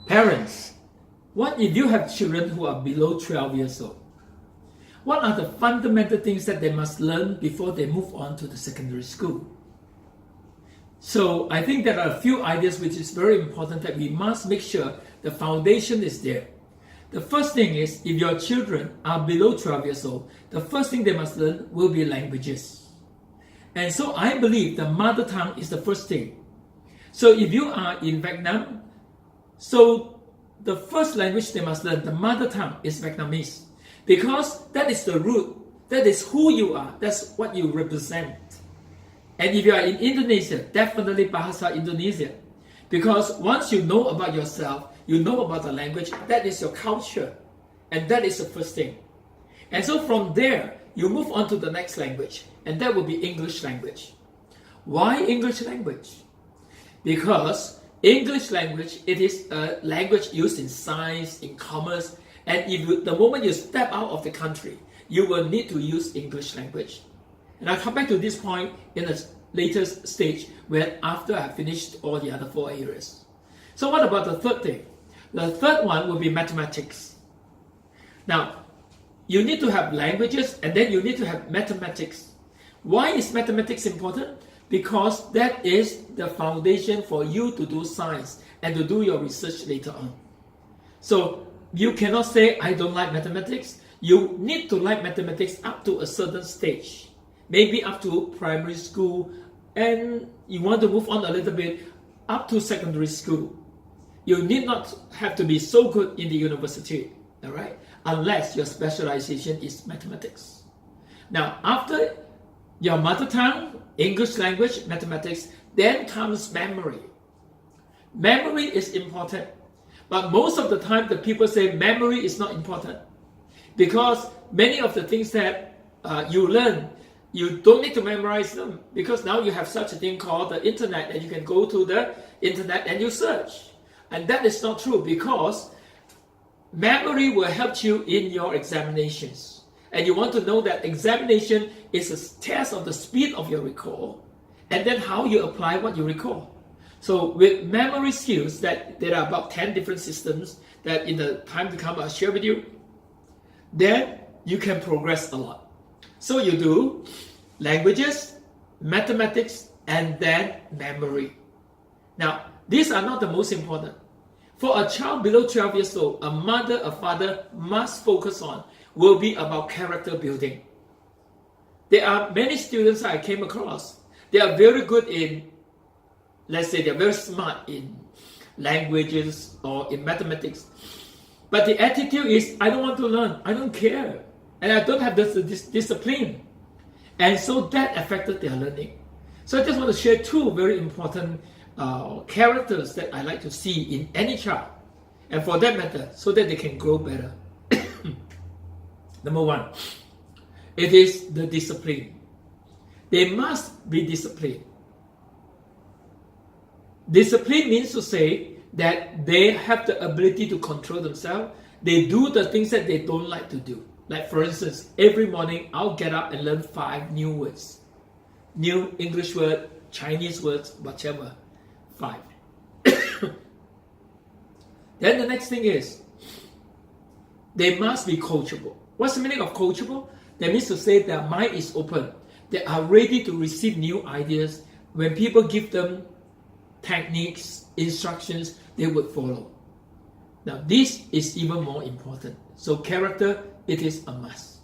Parents, what if you have children who are below 12 years old? What are the fundamental things that they must learn before they move on to the secondary school? So I think there are a few ideas which is very important that we must make sure the foundation is there. The first thing is, if your children are below 12 years old, the first thing they must learn will be languages. And so I believe the mother tongue is the first thing. So if you are in Vietnam, so the first language they must learn, the mother tongue, is Vietnamese. Because that is the root, that is who you are, that's what you represent. And if you are in Indonesia, definitely Bahasa Indonesia. Because once you know about yourself, you know about the language, that is your culture. And that is the first thing. And so from there, you move on to the next language. And that will be English language. Why English language? Because English language, it is a language used in science, in commerce. And the moment you step out of the country, you will need to use English language. And I'll come back to this point in a later stage when after I have finished all the other 4 areas. So what about the third thing? The third one will be mathematics. Now, you need to have languages and then you need to have mathematics. Why is mathematics important? Because that is the foundation for you to do science and to do your research later on. So you cannot say, I don't like mathematics. You need to like mathematics up to a certain stage. Maybe up to primary school, and you want to move on a little bit up to secondary school. You need not have to be so good in the university, all right? Unless your specialization is mathematics. Now, after your mother tongue, English language, mathematics, then comes memory. Memory is important, but most of the time the people say memory is not important because many of the things that you learn, you don't need to memorize them because now you have such a thing called the internet and you can go to the internet and you search. And that is not true because memory will help you in your examinations. And you want to know that examination is a test of the speed of your recall and then how you apply what you recall. So with memory skills, that there are about 10 different systems that in the time to come I'll share with you, then you can progress a lot. So you do languages, mathematics, and then memory. Now, these are not the most important. For a child below 12 years old, a mother, a father must focus on will be about character building. There are many students I came across. They are very good in, let's say they're very smart in languages or in mathematics. But the attitude is, I don't want to learn, I don't care. And I don't have this discipline. And so that affected their learning. So I just want to share two very important characters that I like to see in any child. And for that matter, so that they can grow better. Number one, it is the discipline. They must be disciplined. Discipline means to say that they have the ability to control themselves. They do the things that they don't like to do. Like for instance, every morning I'll get up and learn 5 new words. New English word, Chinese words, whatever. 5. Then the next thing is, they must be coachable. What's the meaning of coachable? That means to say their mind is open. They are ready to receive new ideas. When people give them techniques, instructions, they would follow. Now this is even more important. So character, it is a must.